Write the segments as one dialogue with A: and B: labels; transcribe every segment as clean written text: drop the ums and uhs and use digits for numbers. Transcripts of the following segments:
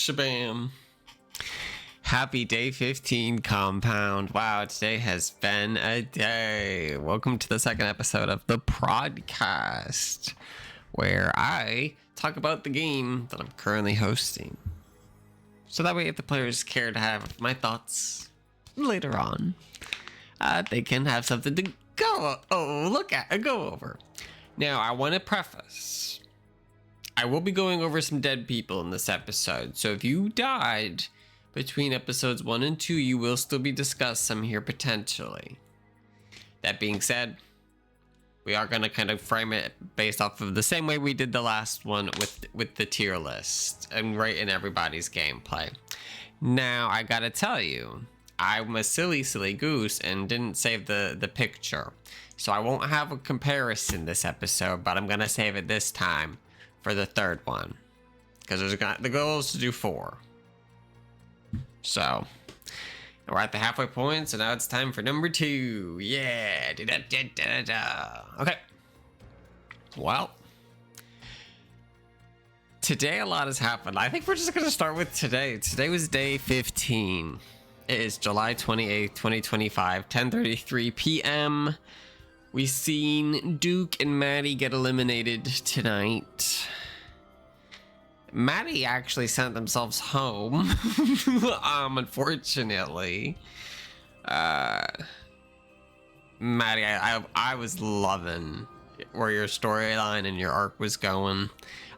A: Shabam. Happy day 15, Compound. Wow, today has been a day. Welcome to the second episode of the Prodcast, where I talk about the game that I'm currently hosting. So that way, if the players care to have my thoughts later on, they can have something to go over. Now, I want to preface, I will be going over some dead people in this episode, so if you died between episodes 1 and 2, you will still be discussed some here potentially. That being said, we are going to kind of frame it based off of the same way we did the last one with the tier list and right in everybody's gameplay. Now, I gotta tell you, I'm a silly goose and didn't save the picture. So I won't have a comparison this episode, but I'm gonna save it this time for the third one. Because the goal is to do 4. So, we're at the halfway point, so now it's time for number 2. Yeah, Okay. Well, today a lot has happened. I think we're just gonna start with today. Today was day 15. It is July 28th, 2025, 10:33 p.m. We seen Duke and Maddie get eliminated tonight. Maddie actually sent themselves home, unfortunately. Maddie, I was loving where your storyline and your arc was going.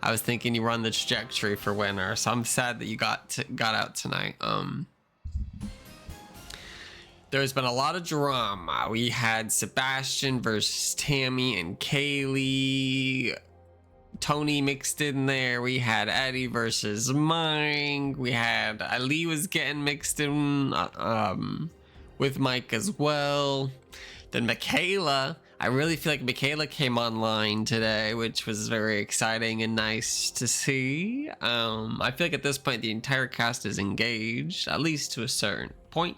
A: I was thinking you were on the trajectory for winner, so I'm sad that you got out tonight. There's been a lot of drama. We had Sebastian versus Tammy and Kaylee. Tony mixed in there. We had Eddie versus Mike. We had Ali was getting mixed in with Mike as well. Then Michaela. I really feel like Michaela came online today, which was very exciting and nice to see. I feel like at this point the entire cast is engaged, at least to a certain point.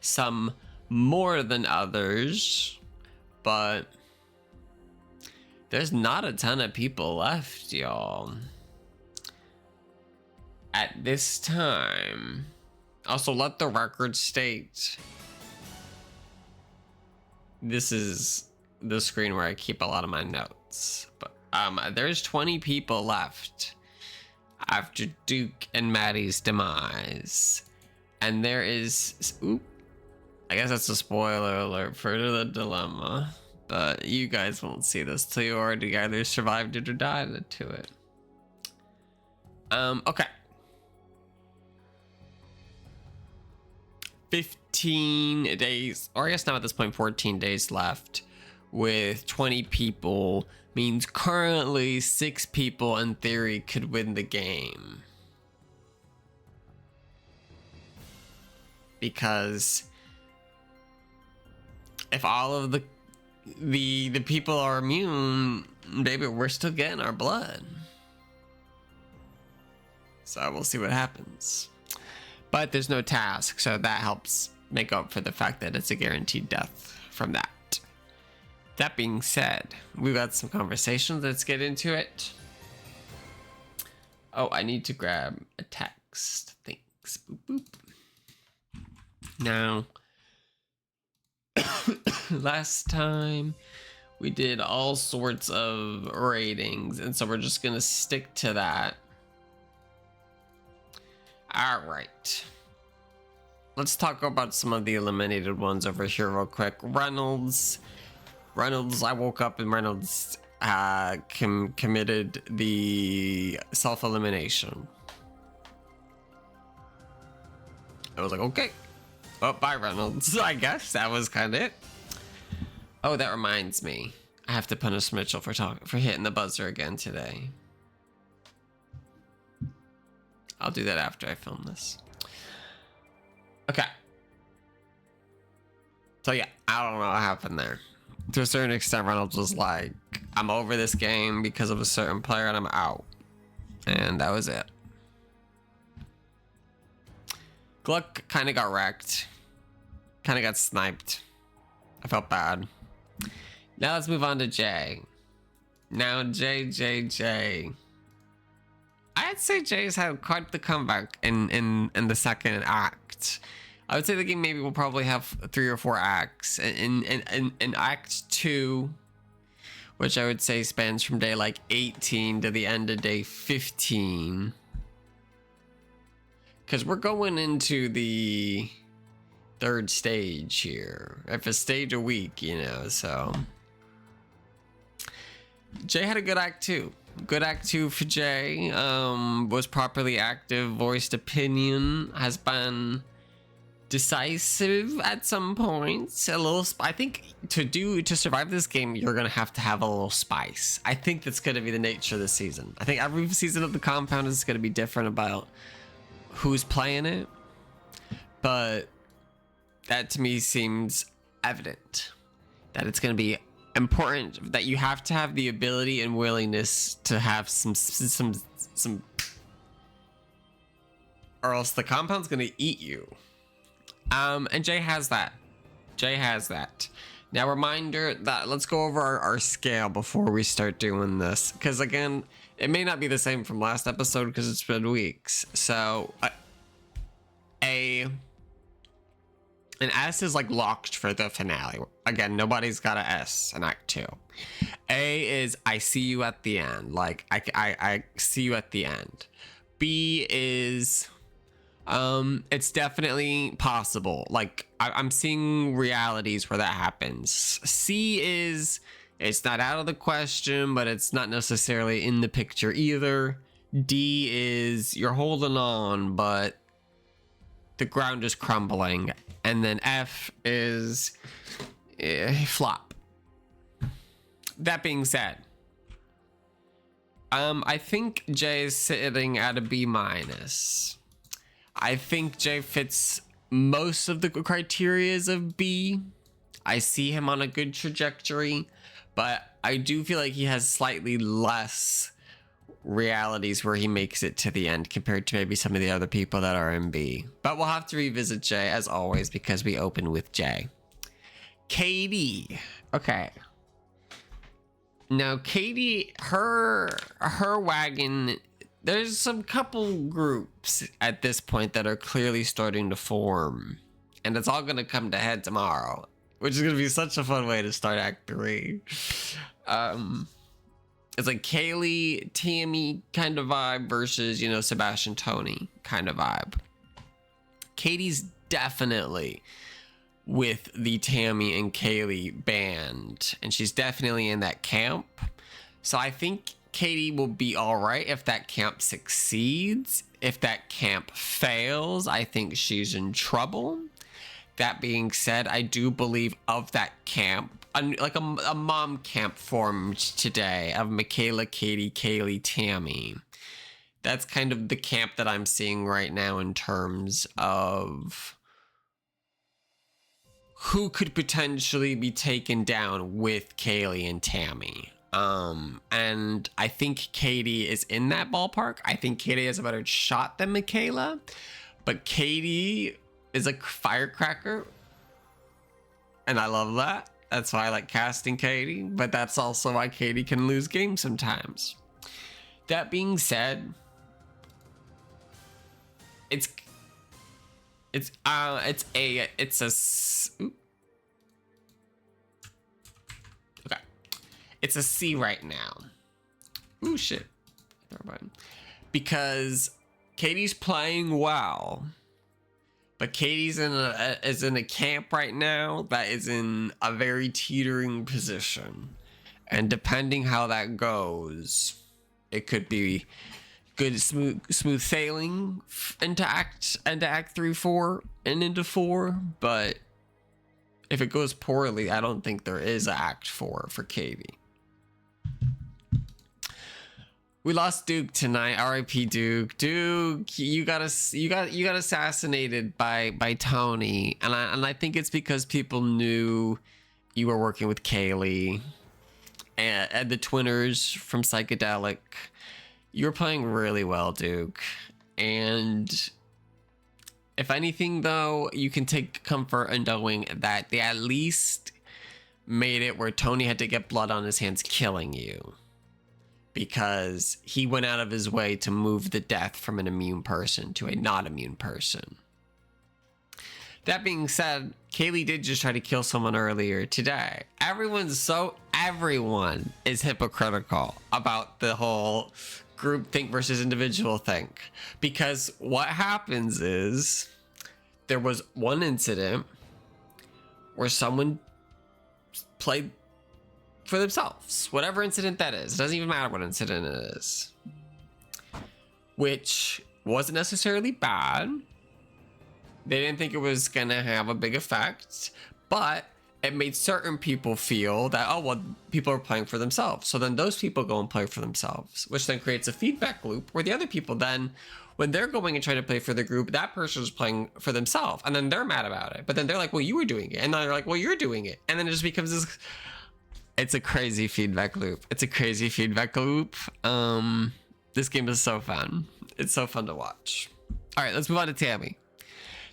A: Some more than others, but there's not a ton of people left, y'all, at this time. Also, let the record state, this is the screen where I keep a lot of my notes, but there's 20 people left after Duke and Maddie's demise, and there is, I guess that's a spoiler alert for the dilemma, but you guys won't see this till you already either survived it or died to it. Okay. 15 days, or I guess now at this point 14 days left with 20 people means currently 6 people in theory could win the game. Because if all of the people are immune, baby, we're still getting our blood. So we'll see what happens. But there's no task, so that helps make up for the fact that it's a guaranteed death from that. That being said, we've got some conversations. Let's get into it. Oh, I need to grab a text. Thanks. Boop, boop. Now, last time we did all sorts of ratings, and so we're just gonna stick to that. All right, let's talk about some of the eliminated ones over here real quick. Reynolds, I woke up and Reynolds committed the self-elimination. I was like, okay. Oh, bye, Reynolds. I guess that was kind of it. Oh, that reminds me. I have to punish Mitchell for hitting the buzzer again today. I'll do that after I film this. Okay. So yeah, I don't know what happened there. To a certain extent, Reynolds was like, I'm over this game because of a certain player and I'm out. And that was it. Gluck kind of got wrecked. Kind of got sniped. I felt bad. Now let's move on to Jay. Now Jay. I'd say Jay's had quite the comeback in the second act. I would say the game maybe will probably have 3 or 4 acts. In Act 2, which I would say spans from day like 18 to the end of day 15. Because we're going into the 3rd stage here. If a stage a week, you know, so. Jay had a good Act 2. Good Act 2 for Jay. Was properly active, voiced opinion, has been decisive at some points. A little, I think to survive this game, you're gonna have to have a little spice. I think that's gonna be the nature of the season. I think every season of the compound is gonna be different about who's playing it, but that to me seems evident that it's gonna be important that you have to have the ability and willingness to have some, or else the compound's gonna eat you. And Jay has that. Jay has that. Now, reminder that let's go over our scale before we start doing this, because again, it may not be the same from last episode because it's been weeks. So, an S is like locked for the finale. Again, nobody's got an S in Act 2. A is I see you at the end. Like I see you at the end. B is it's definitely possible. Like I'm seeing realities where that happens. C is it's not out of the question, but it's not necessarily in the picture either. D is you're holding on, but the ground is crumbling. And then F is flop. That being said, I think Jay is sitting at a B minus. I think Jay fits most of the criterias of B. I see him on a good trajectory, but I do feel like he has slightly less realities where he makes it to the end compared to maybe some of the other people that are in B. But we'll have to revisit Jay as always because we open with Jay. Katie. Okay. Now Katie, her wagon, there's some couple groups at this point that are clearly starting to form. And it's all gonna come to head tomorrow, which is gonna be such a fun way to start Act 3. It's like Kaylee, Tammy kind of vibe versus, you know, Sebastian, Tony kind of vibe. Katie's definitely with the Tammy and Kaylee band, and she's definitely in that camp. So I think Katie will be all right if that camp succeeds. If that camp fails, I think she's in trouble. That being said, I do believe of that camp, like a mom camp formed today of Michaela, Katie, Kaylee, Tammy. That's kind of the camp that I'm seeing right now in terms of who could potentially be taken down with Kaylee and Tammy. And I think Katie is in that ballpark. I think Katie has a better shot than Michaela, but Katie is a firecracker, and I love that. That's why I like casting Katie, but that's also why Katie can lose games sometimes. That being said, it's a C right now. Ooh, shit. Never mind. Because Katie's playing well, but Katie's is in a camp right now that is in a very teetering position. And depending how that goes, it could be good, smooth sailing into Act 3, 4, and into 4. But if it goes poorly, I don't think there is an Act 4 for Katie. We lost Duke tonight. R.I.P. Duke. Duke, you got assassinated by Tony, and I think it's because people knew you were working with Kaylee and the Twinners from Psychedelic. You were playing really well, Duke. And if anything, though, you can take comfort in knowing that they at least made it where Tony had to get blood on his hands killing you. because he went out of his way to move the death from an immune person to a not immune person. That being said, Kaylee did just try to kill someone earlier today. Everyone is hypocritical about the whole group think versus individual think. Because what happens is there was one incident where someone played for themselves. Whatever incident that is. It doesn't even matter what incident it is. Which wasn't necessarily bad. They didn't think it was going to have a big effect, but it made certain people feel that, oh, well, people are playing for themselves. So then those people go and play for themselves, which then creates a feedback loop where the other people then, when they're going and trying to play for the group, that person is playing for themselves. And then they're mad about it. But then they're like, well, you were doing it. And then they're like, well, you're doing it. And then it just becomes this, it's a crazy feedback loop. This game is so fun. It's so fun to watch. All right, let's move on to Tammy.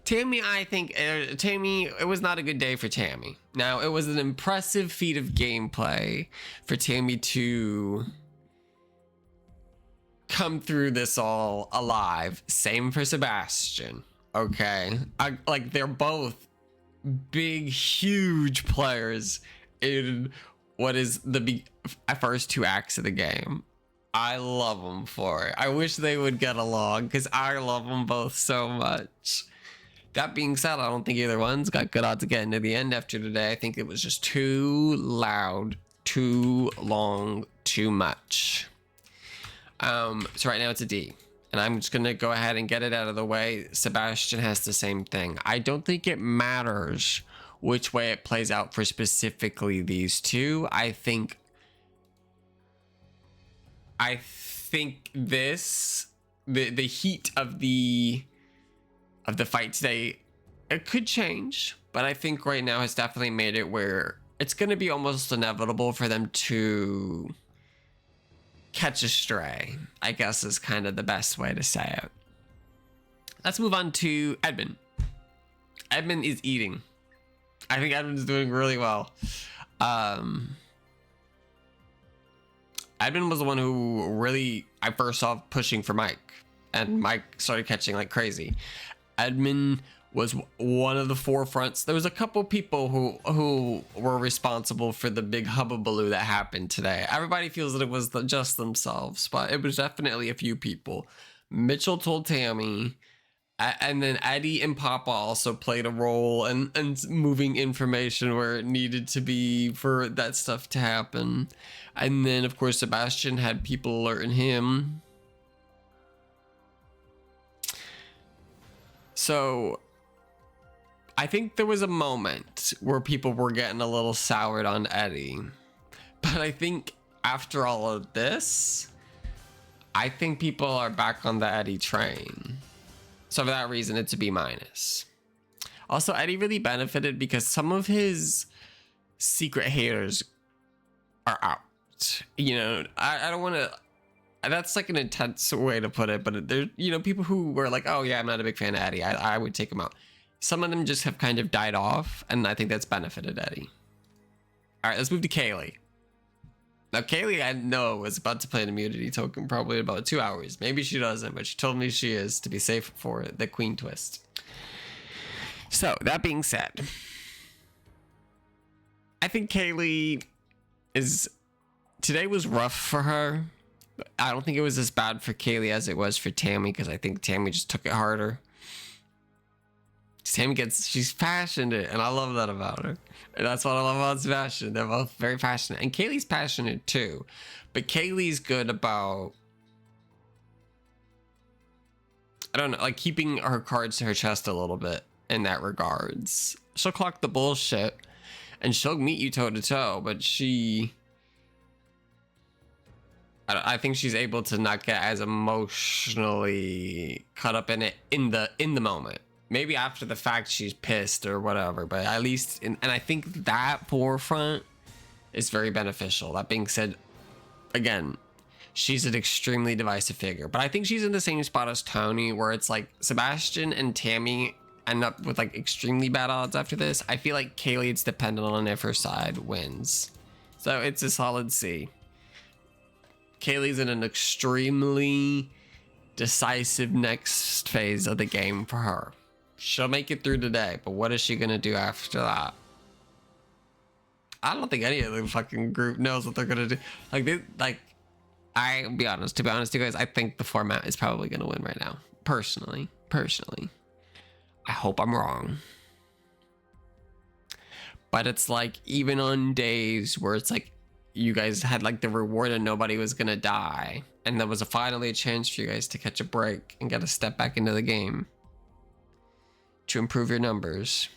A: I think it was not a good day for Tammy. Now, it was an impressive feat of gameplay for Tammy to come through this all alive. Same for Sebastian. Okay, like they're both big, huge players in what is the first 2 acts of the game. I love them for it. I wish they would get along because I love them both so much. That being said, I don't think either one's got good odds of getting to the end after today. I think it was just too loud, too long, too much. So right now it's a D. And I'm just going to go ahead and get it out of the way. Sebastian has the same thing. I don't think it matters which way it plays out for specifically these two. I think this, the heat of the fight today, it could change, but I think right now has definitely made it where it's going to be almost inevitable for them to catch a stray, I guess is kind of the best way to say it. Let's move on to Edmund. Edmund is eating. I think Edmund's doing really well. Edmund was the one who really, I first saw pushing for Mike, and Mike started catching like crazy. Edmund was one of the forefronts. There was a couple people who were responsible for the big hubbubaloo that happened today. Everybody feels that it was just themselves, but it was definitely a few people. Mitchell told Tammy, and then Eddie and Papa also played a role and moving information where it needed to be for that stuff to happen. And then, of course, Sebastian had people alerting him. So I think there was a moment where people were getting a little soured on Eddie. But I think after all of this, I think people are back on the Eddie train. So for that reason, it's a B-. Also, Eddie really benefited because some of his secret haters are out. You know, I don't want to... That's like an intense way to put it, but there, you know, people who were like, oh yeah, I'm not a big fan of Eddie. I would take him out. Some of them just have kind of died off, and I think that's benefited Eddie. All right, let's move to Kaylee. Now, Kaylee, I know, was about to play an immunity token probably in about 2 hours. Maybe she doesn't, but she told me she is to be safe for the queen twist. So, that being said, I think Kaylee is... Today was rough for her. I don't think it was as bad for Kaylee as it was for Tammy, because I think Tammy just took it harder. She's passionate, and I love that about her. And that's what I love about Sebastian. They're both very passionate. And Kaylee's passionate too. But Kaylee's good about, I don't know, like keeping her cards to her chest a little bit in that regards. She'll clock the bullshit, and she'll meet you toe to toe, but I think she's able to not get as emotionally caught up in it in the moment. Maybe after the fact she's pissed or whatever, but at least and I think that forefront is very beneficial. That being said, again, she's an extremely divisive figure, but I think she's in the same spot as Tony, where it's like Sebastian and Tammy end up with like extremely bad odds after this. I feel like Kaylee, it's dependent on if her side wins. So it's a solid C. Kaylee's in an extremely decisive next phase of the game for her. She'll make it through today, but what is she gonna do after that? I don't think any of the fucking group knows what they're gonna do. I'll be honest, to be honest, you guys, I think the format is probably gonna win right now. Personally. I hope I'm wrong. But it's like, even on days where it's like, you guys had like the reward and nobody was gonna die, and there was finally a chance for you guys to catch a break and get a step back into the game to improve your numbers.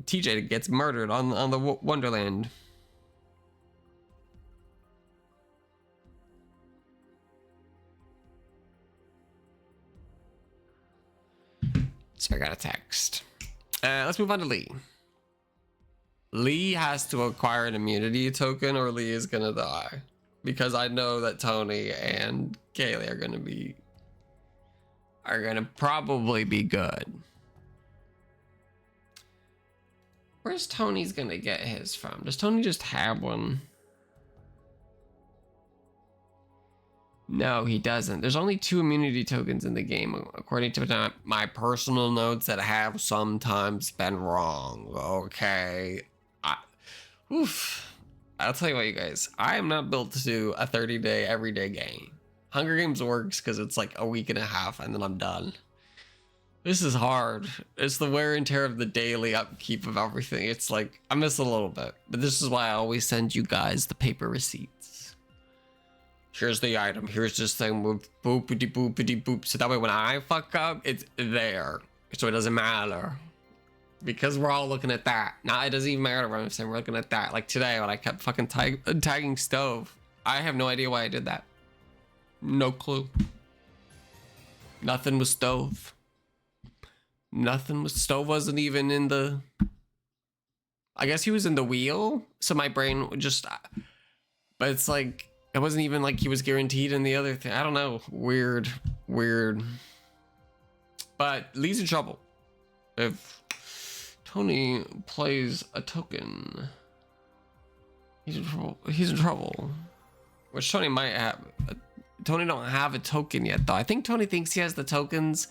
A: TJ gets murdered on the Wonderland. So I got a text. Let's move on to Lee. Lee has to acquire an immunity token or Lee is gonna die. Because I know that Tony and Kaylee are gonna probably be good. Where's Tony's gonna get his from? Does Tony just have one? No, he doesn't. There's only 2 immunity tokens in the game, according to my personal notes that have sometimes been wrong. Okay. I'll tell you what, you guys. I am not built to do a 30-day everyday game. Hunger Games works because it's like a week and a half and then I'm done. This is hard. It's the wear and tear of the daily upkeep of everything. It's like, I miss a little bit. But this is why I always send you guys the paper receipts. Here's the item. Here's this thing with boopity boopity boop. So that way when I fuck up, it's there. So it doesn't matter. Because we're all looking at that. Now it doesn't even matter what I'm saying. We're looking at that. Like today when I kept fucking tagging Stove. I have no idea why I did that. No clue. Nothing was Stove. Nothing was Stove wasn't even in the, I guess he was in the wheel, so my brain just, but it's like it wasn't even like he was guaranteed in the other thing. I don't know, weird. But Lee's in trouble if Tony plays a token. He's in trouble, which Tony might have. Tony don't have a token yet though. I think Tony thinks he has the tokens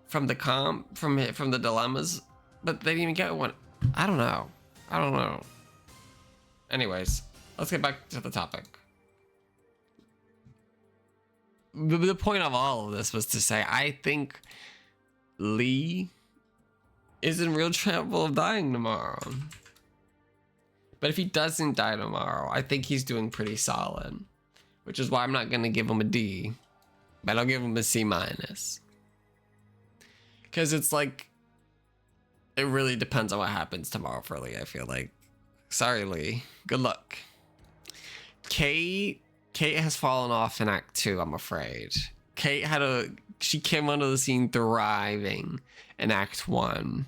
A: from the comp, from the dilemmas, but they didn't even get one. I don't know. Anyways, let's get back to the topic. The point of all of this was to say, I think Lee is in real trouble of dying tomorrow. But if he doesn't die tomorrow, I think he's doing pretty solid, which is why I'm not gonna give him a D, but I'll give him a C-. Because it's like, it really depends on what happens tomorrow for Lee, I feel like. Sorry, Lee. Good luck. Kate has fallen off in Act 2, I'm afraid. She came onto the scene thriving in Act 1.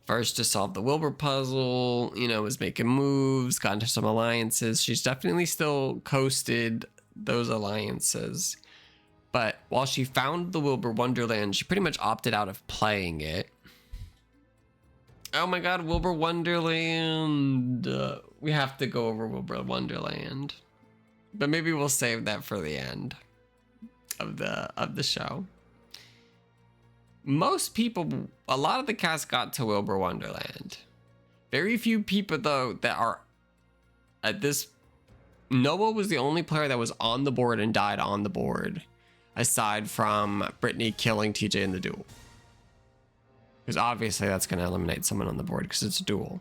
A: First to solve the Wilbur puzzle, was making moves, got into some alliances. She's definitely still coasted those alliances. But while she found the Wilbur Wonderland, she pretty much opted out of playing it. Oh my god, Wilbur Wonderland. We have to go over Wilbur Wonderland. But maybe we'll save that for the end of the show. Most people, a lot of the cast got to Wilbur Wonderland. Very few people, though, that are at this... Noah was the only player that was on the board and died on the board, aside from Brittany killing TJ in the duel. Because obviously that's going to eliminate someone on the board because it's a duel.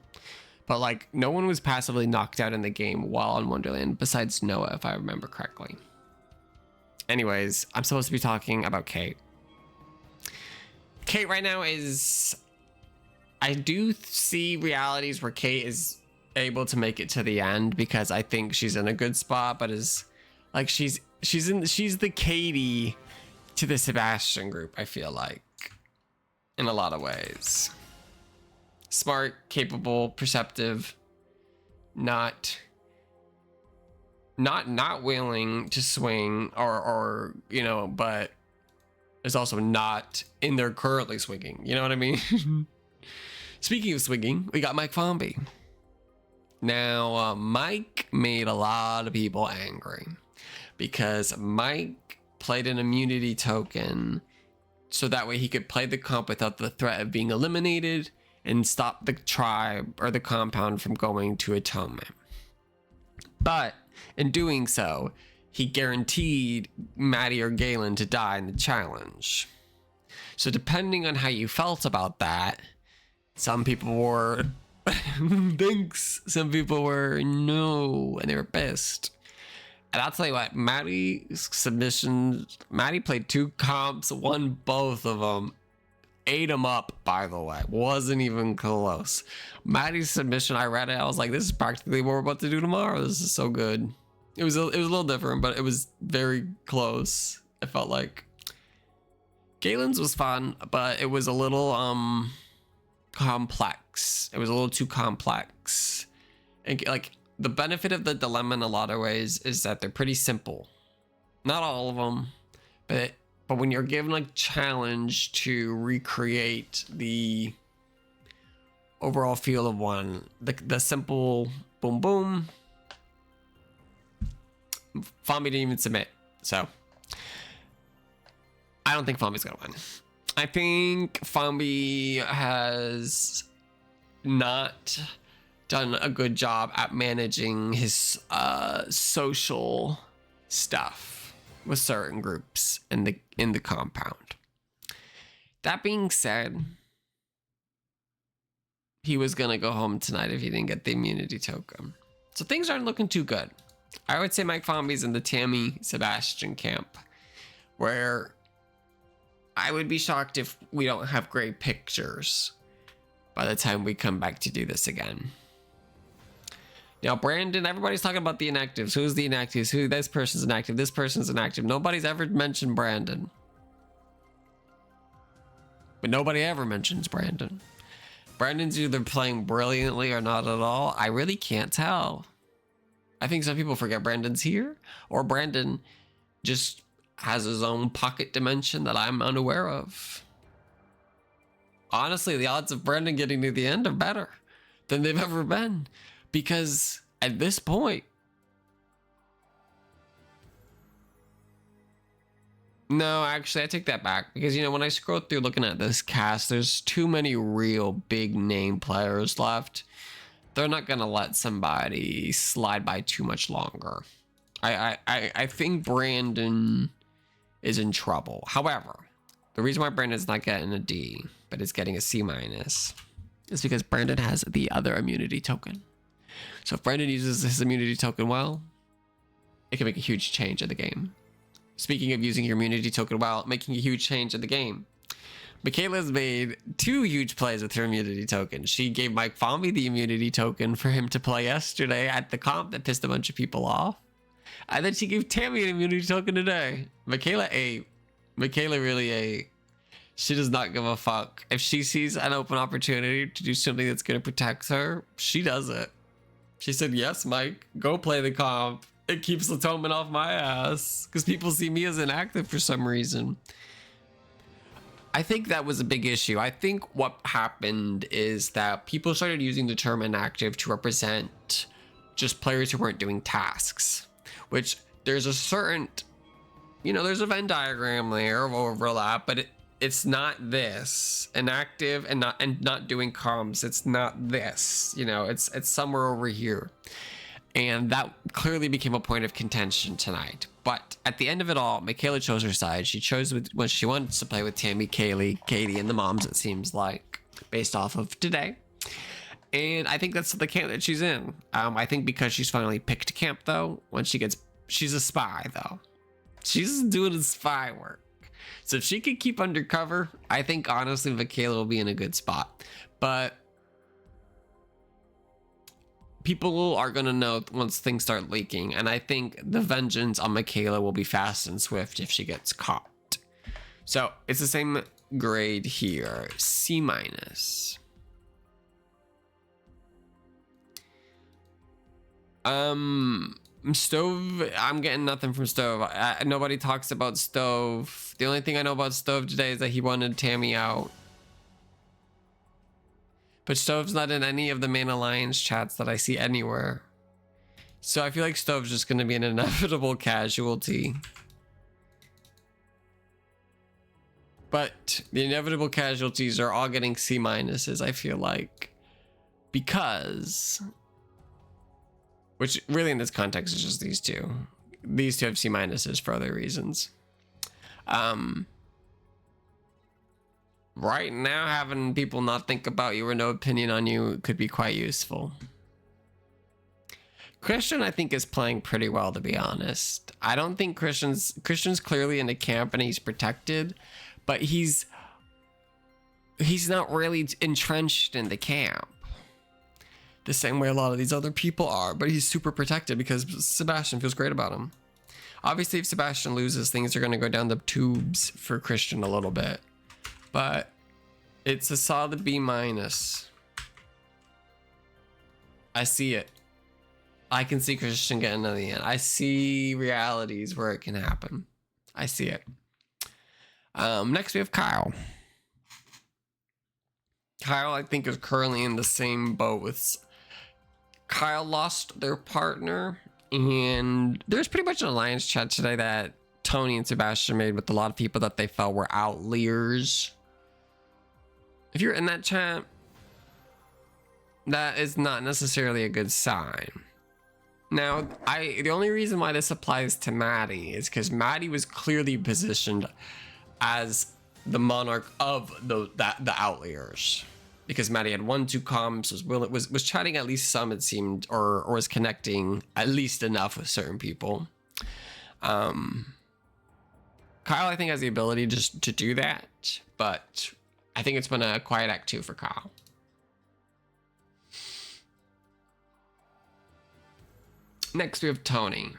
A: But like, no one was passively knocked out in the game while on Wonderland besides Noah, if I remember correctly. Anyways, I'm supposed to be talking about Kate. Kate right now is... I do see realities where Kate is able to make it to the end because I think she's in a good spot, but is like she's the Katie to the Sebastian group, I feel like, in a lot of ways. Smart, capable, perceptive, not willing to swing or but is also not in there currently swinging. You know what I mean? Speaking of swinging, we got Mike Fomby. Now, Mike made a lot of people angry because Mike played an immunity token so that way he could play the comp without the threat of being eliminated and stop the tribe or the compound from going to atonement. But in doing so, he guaranteed Maddie or Galen to die in the challenge. So depending on how you felt about that, some people were thanks, some people were no, and they were pissed. And I'll tell you what, Maddie's submissions, Maddie played 2 comps, won both of them, ate them up, by the way, wasn't even close. Maddie's submission, I read it, I was like, this is practically what we're about to do tomorrow. This is so good. It was a little different, but it was very close. I felt like Galen's was fun, but it was a little complex. It was a little too complex. And like the benefit of the dilemma in a lot of ways is that they're pretty simple. Not all of them, but when you're given a challenge to recreate the overall feel of one, the simple boom boom, Fombi didn't even submit, so I don't think Fombi's gonna win. I think Fombi has not done a good job at managing his social stuff with certain groups in the compound. That being said, he was gonna go home tonight if he didn't get the immunity token. So things aren't looking too good. I would say Mike Fombi's in the Tammy Sebastian camp, where I would be shocked if we don't have great pictures by the time we come back to do this again. Now, Brandon, everybody's talking about the inactives. Who's the inactives? Who? This person's inactive. This person's inactive. Nobody's ever mentioned Brandon. But nobody ever mentions Brandon. Brandon's either playing brilliantly or not at all. I really can't tell. I think some people forget Brandon's here, or Brandon just has his own pocket dimension that I'm unaware of. Honestly, the odds of Brandon getting to the end are better than they've ever been, because at this point, no, actually, I take that back, because, you know, when I scroll through looking at this cast, there's too many real big name players left. They're not going to let somebody slide by too much longer. I think Brandon is in trouble. However, the reason why Brandon's not getting a D, but is getting a C- is because Brandon has the other immunity token. So if Brandon uses his immunity token well, it can make a huge change in the game. Speaking of using your immunity token well, making a huge change in the game, Michaela's made 2 huge plays with her immunity token. She gave Mike Fombi the immunity token for him to play yesterday at the comp that pissed a bunch of people off. And then she gave Tammy an immunity token today. Michaela ate. Michaela really ate. She does not give a fuck. If she sees an open opportunity to do something that's going to protect her, she does it. She said, yes, Mike, go play the comp. It keeps atonement off my ass, because people see me as inactive for some reason. I think that was a big issue. I think what happened is that people started using the term inactive to represent just players who weren't doing tasks, which there's a certain, you know, there's a Venn diagram there of overlap, but it's not this inactive and not doing comms. It's not this, you know, it's somewhere over here. And that clearly became a point of contention tonight. But at the end of it all, Michaela chose her side. She chose what she wanted to play with Tammy, Kaylee, Katie, and the moms, it seems like, based off of today. And I think that's the camp that she's in. I think because she's finally picked a camp, though, she's a spy, though. She's doing spy work. So if she could keep undercover, I think, honestly, Michaela will be in a good spot. But people are going to know once things start leaking. And I think the vengeance on Michaela will be fast and swift if she gets caught. So it's the same grade here. C-. Stove, I'm getting nothing from Stove. Nobody talks about Stove. The only thing I know about Stove today is that he wanted Tammy out. But Stove's not in any of the main alliance chats that I see anywhere. So I feel like Stove's just going to be an inevitable casualty. But the inevitable casualties are all getting C minuses, I feel like. Because... Which really in this context is just these two. These two have C minuses for other reasons. Right now, having people not think about you or no opinion on you could be quite useful. Christian, I think, is playing pretty well, to be honest. I don't think Christian's clearly in the camp and he's protected, but he's not really entrenched in the camp the same way a lot of these other people are, but he's super protected because Sebastian feels great about him. Obviously, if Sebastian loses, things are going to go down the tubes for Christian a little bit, but it's a solid B minus. I see it. I can see Christian getting to the end. I see realities where it can happen. I see it. Next we have Kyle. Kyle, I think, is currently in the same boat with... Kyle lost their partner, and there's pretty much an alliance chat today that Tony and Sebastian made with a lot of people that they felt were outliers. If you're in that chat, that is not necessarily a good sign. Now, the only reason why this applies to Maddie is because Maddie was clearly positioned as the monarch of the outliers, because Maddie had 1-2 comms, was chatting at least some, it seemed, or was connecting at least enough with certain people. Kyle, I think, has the ability just to do that, but I think it's been a quiet act 2 for Kyle. Next, we have Tony.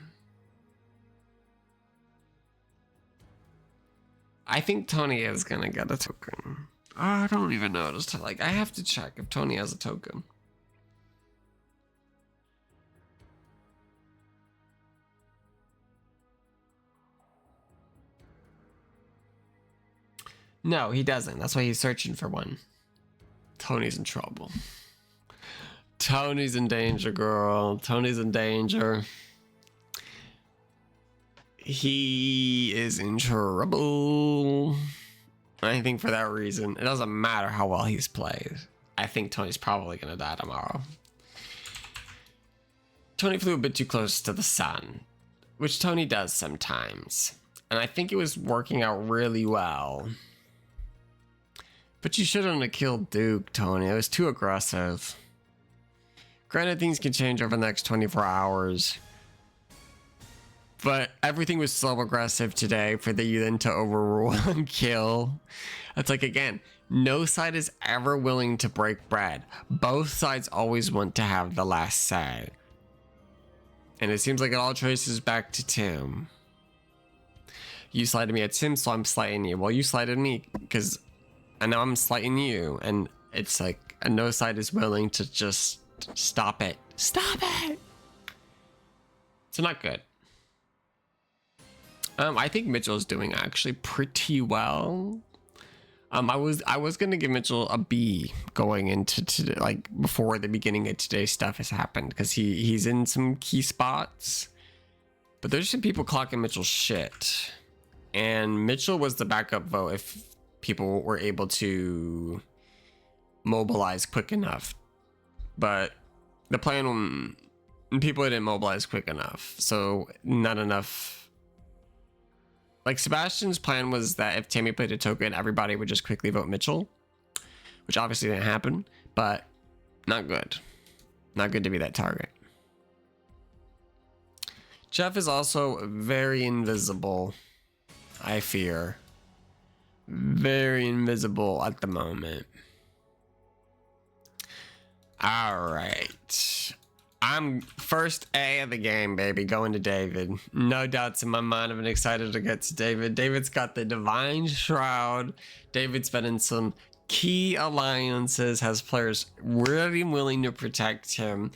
A: I think Tony is gonna get a token. Oh, I don't even know. Just like, I have to check if Tony has a token. No, he doesn't. That's why he's searching for one. Tony's in trouble. Tony's in danger, girl. Tony's in danger. He is in trouble. I think for that reason, it doesn't matter how well he's played. I think Tony's probably going to die tomorrow. Tony flew a bit too close to the sun, which Tony does sometimes. And I think it was working out really well. But you shouldn't have killed Duke, Tony. It was too aggressive. Granted, things can change over the next 24 hours. But everything was so aggressive today for you then to overrule and kill. It's like, again, no side is ever willing to break bread. Both sides always want to have the last say. And it seems like it all traces back to Tim. You slighted me at Tim, so I'm slighting you. Well, you slighted me because I know I'm slighting you. And it's like, no side is willing to just stop it. Stop it! So not good. I think Mitchell's doing actually pretty well. I was gonna give Mitchell a B going into today, like before the beginning of today's stuff has happened, because he's in some key spots. But there's some people clocking Mitchell's shit, and Mitchell was the backup vote if people were able to mobilize quick enough. But the plan, people didn't mobilize quick enough, so not enough. Like, Sebastian's plan was that if Tammy played a token, everybody would just quickly vote Mitchell, which obviously didn't happen, but not good. Not good to be that target. Jeff is also very invisible, I fear. Very invisible at the moment. All right. I'm first A of the game, baby, going to David. No doubts in my mind. I've been excited to get to David. David's got the Divine Shroud. David's been in some key alliances, has players really willing to protect him.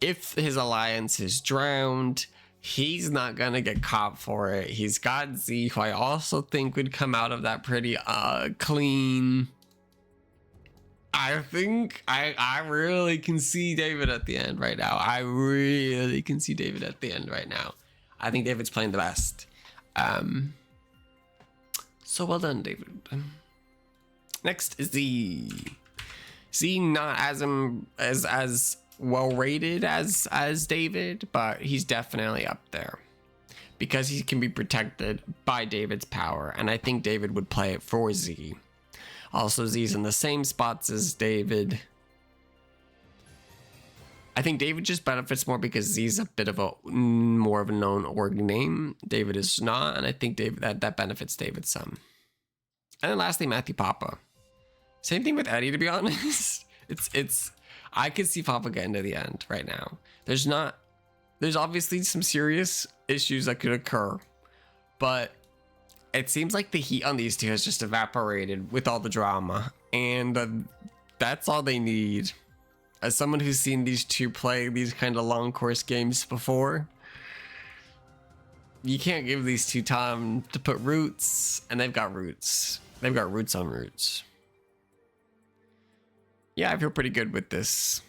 A: If his alliance is drowned, he's not gonna get caught for it. He's got Z, who I also think would come out of that pretty clean. I think I really can see David at the end right now. I really can see David at the end right now. I think David's playing the best. So well done, David. Next is Z. Z not as well rated as David, but he's definitely up there because he can be protected by David's power, and I think David would play it for Z. Also, Z's in the same spots as David. I think David just benefits more because Z's a bit of a more of a known org name. David is not, and I think David that benefits David some. And then lastly, Matthew Papa. Same thing with Eddie, to be honest. It's I could see Papa getting to the end right now. There's obviously some serious issues that could occur, but it seems like the heat on these two has just evaporated with all the drama, and that's all they need. As someone who's seen these two play these kind of long course games before, you can't give these two time to put roots, and they've got roots. They've got roots on roots. Yeah, I feel pretty good with this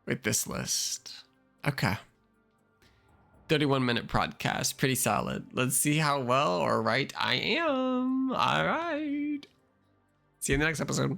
A: list. Okay. 31-minute podcast, pretty solid. Let's see how well or right I am. All right. See you in the next episode.